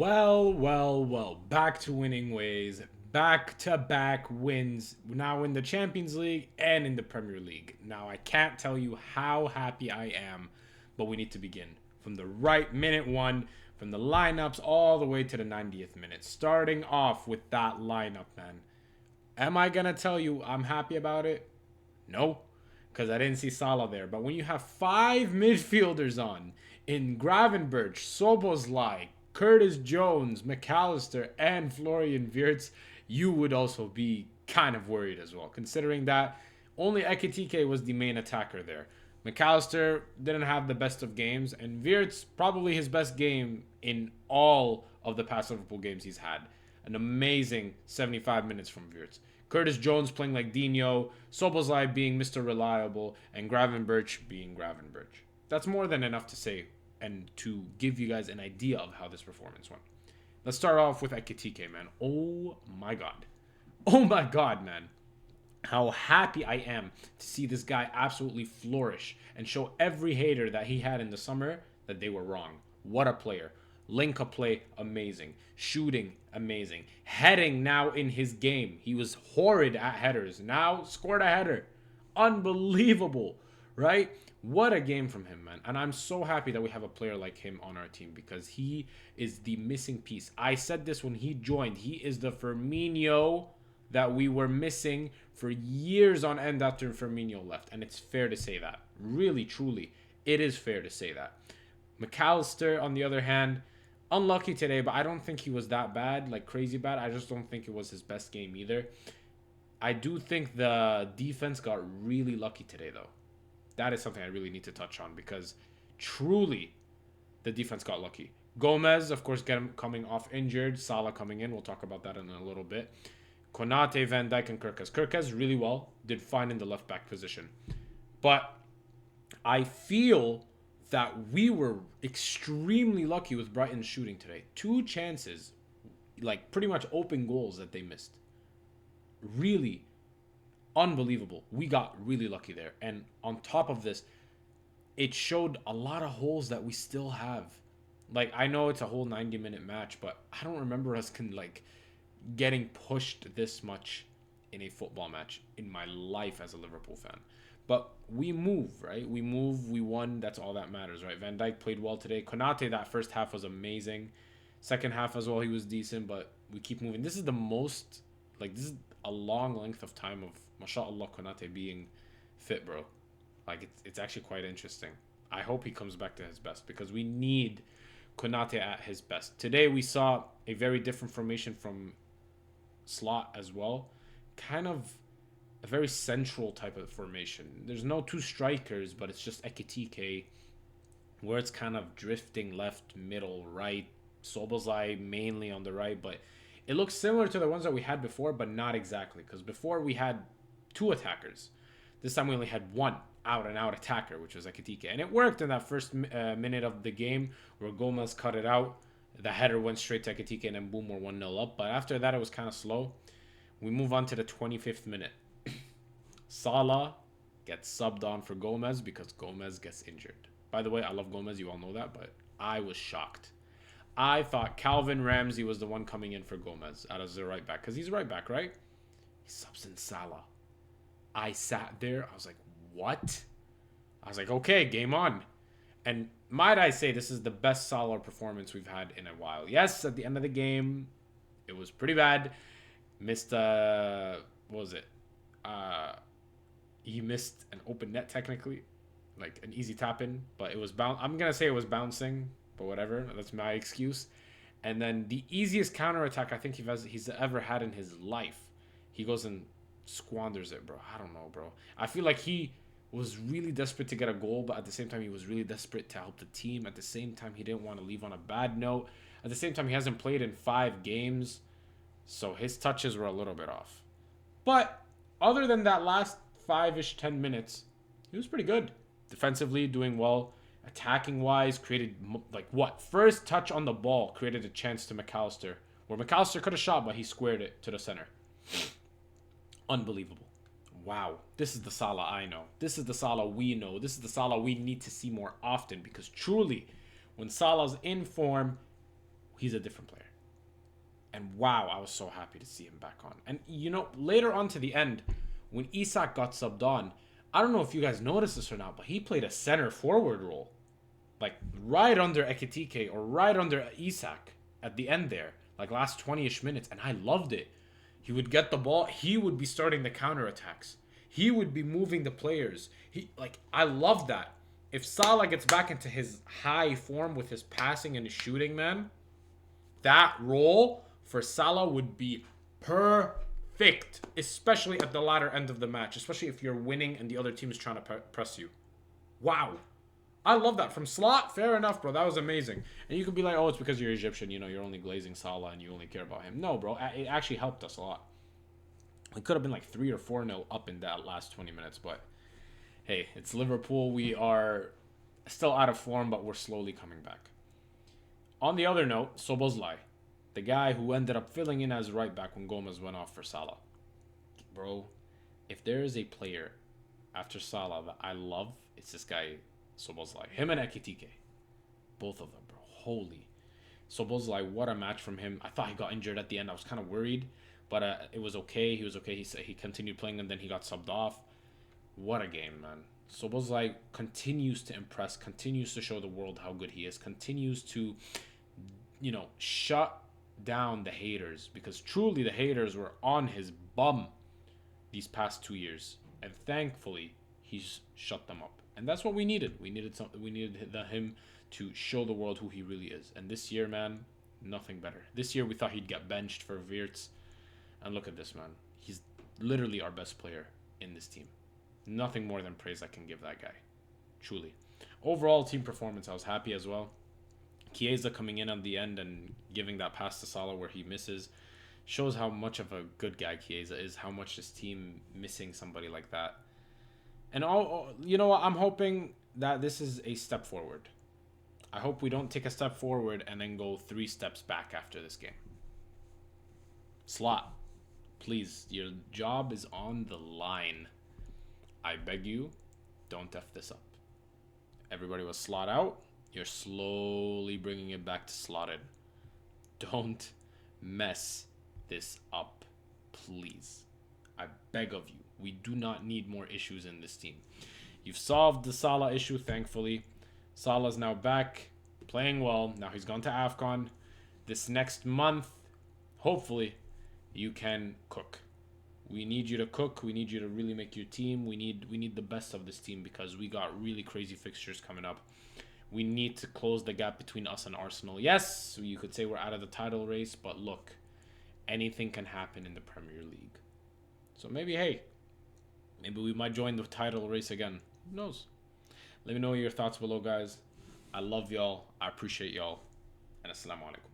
Well, well, well. Back to winning ways. Back-to-back wins. Now in the Champions League and in the Premier League. Now I can't tell you how happy I am, but we need to begin from the right minute one, from the lineups all the way to the 90th minute. Starting off with that lineup, man. Am I gonna tell you I'm happy about it? No, because I didn't see Salah there. But when you have five midfielders on in Gravenberch, Soboslai, Curtis Jones, McAllister, and Florian Wirtz, you would also be kind of worried as well, considering that only Ekitike was the main attacker there. McAllister didn't have the best of games, and Wirtz probably his best game in all of the past Liverpool games he's had. An amazing 75 minutes from Wirtz. Curtis Jones playing like Dino, Soboslai being Mr. Reliable, and Gravenberch being Gravenberch. That's more than enough to say and to give you guys an idea of how this performance went. Let's start off with Ekitike, man. Oh my god. Oh my god, man. How happy I am to see this guy absolutely flourish and show every hater that he had in the summer that they were wrong. What a player. Link up play, amazing. Shooting, amazing. Heading now in his game. He was horrid at headers. Now scored a header. Unbelievable, right? What a game from him, man. And I'm so happy that we have a player like him on our team because he is the missing piece. I said this when he joined. He is the Firmino that we were missing for years on end after Firmino left. And it's fair to say that. Really, truly, it is fair to say that. McAllister, on the other hand, unlucky today, but I don't think he was that bad, like crazy bad. I just don't think it was his best game either. I do think the defense got really lucky today, though. That is something I really need to touch on because truly the defense got lucky. Gomez, of course, coming off injured. Salah coming in. We'll talk about that in a little bit. Konate, Van Dijk, and Kirkes. Kirkes really well. Did fine in the left back position. But I feel that we were extremely lucky with Brighton's shooting today. Two chances, like pretty much open goals that they missed. Really unbelievable. We got really lucky there. And on top of this, it showed a lot of holes that we still have. Like, I know it's a whole 90-minute match, but I don't remember us getting pushed this much in a football match in my life as a Liverpool fan. But we move, right? We move, we won. That's all that matters, right? Van Dijk played well today. Konate, that first half was amazing. Second half as well, he was decent, but we keep moving. This is the most, this is a long length of time of, mashallah, Konate being fit, bro. Like, it's actually quite interesting. I hope he comes back to his best because we need Konate at his best. Today, we saw a very different formation from Slot as well. Kind of a very central type of formation. There's no two strikers, but it's just Ekitike, where it's kind of drifting left, middle, right. Soboslai mainly on the right, but it looks similar to the ones that we had before, but not exactly. Because before we had two attackers. This time we only had one out-and-out attacker, which was Ekitike. And it worked in that first minute of the game where Gomez cut it out. The header went straight to Ekitike, and then boom, we're 1-0 up. But after that, it was kind of slow. We move on to the 25th minute. Salah gets subbed on for Gomez because Gomez gets injured. By the way, I love Gomez. You all know that, but I was shocked. I thought Calvin Ramsey was the one coming in for Gomez out of the right back because he's right back, right? He subs in Salah. I sat there. I was like, what? I was like, okay, game on. And might I say, this is the best Salah performance we've had in a while. Yes, at the end of the game, it was pretty bad. Missed, what was it? He missed an open net technically, like an easy tap in, but it was I'm gonna say it was bouncing, but whatever. That's my excuse. And then the easiest counter attack I think he's ever had in his life, he goes and squanders it, bro. I don't know, bro. I feel like he was really desperate to get a goal, but at the same time he was really desperate to help the team. At the same time, he didn't want to leave on a bad note. At the same time, he hasn't played in 5 games, so his touches were a little bit off. But other than that last 5-ish, 10 minutes, he was pretty good. Defensively, doing well. Attacking wise, created, first touch on the ball created a chance to McAllister, where McAllister could have shot, but he squared it to the center. Unbelievable. Wow. This is the Salah I know. This is the Salah we know. This is the Salah we need to see more often because truly, when Salah's in form, he's a different player. And wow, I was so happy to see him back on. And you know, later on to the end, when Isak got subbed on, I don't know if you guys noticed this or not, but he played a center forward role. Like right under Ekitike or right under Isak at the end there. Like last 20-ish minutes. And I loved it. He would get the ball. He would be starting the counterattacks. He would be moving the players. I love that. If Salah gets back into his high form with his passing and his shooting, man, that role for Salah would be perfect, especially at the latter end of the match, especially if you're winning and the other team is trying to press you. Wow. I love that. From Slot, fair enough, bro. That was amazing. And you could be like, oh, it's because you're Egyptian. You know, you're only glazing Salah and you only care about him. No, bro. It actually helped us a lot. It could have been like 3 or 4-0 up in that last 20 minutes. But, hey, it's Liverpool. We are still out of form, but we're slowly coming back. On the other note, Szoboszlai, the guy who ended up filling in as right back when Gomez went off for Salah. Bro, if there is a player after Salah that I love, it's this guy, Szoboszlai. Him and Ekitike. Both of them, bro. Holy. Szoboszlai, what a match from him. I thought he got injured at the end. I was kind of worried. But it was okay. He was okay. He continued playing and then he got subbed off. What a game, man. Szoboszlai continues to impress. Continues to show the world how good he is. Continues to, you know, shut down the haters. Because truly the haters were on his bum these past 2 years. And thankfully, he's shut them up. And that's what we needed. We needed him to show the world who he really is. And this year, man, nothing better. This year, we thought he'd get benched for Wirtz. And look at this, man. He's literally our best player in this team. Nothing more than praise I can give that guy. Truly. Overall, team performance, I was happy as well. Chiesa coming in on the end and giving that pass to Salah where he misses shows how much of a good guy Chiesa is, how much this team missing somebody like that. And you know what? I'm hoping that this is a step forward. I hope we don't take a step forward and then go 3 steps back after this game. Slot, please, your job is on the line. I beg you, don't F this up. Everybody was slot out. You're slowly bringing it back to slotted. Don't mess this up, please. I beg of you. We do not need more issues in this team. You've solved the Salah issue, thankfully. Salah's now back, playing well. Now he's gone to AFCON. This next month, hopefully, you can cook. We need you to cook. We need you to really make your team. We need the best of this team because we got really crazy fixtures coming up. We need to close the gap between us and Arsenal. Yes, you could say we're out of the title race, but look, anything can happen in the Premier League. So maybe, hey, maybe we might join the title race again. Who knows? Let me know your thoughts below, guys. I love y'all. I appreciate y'all. And assalamu alaikum.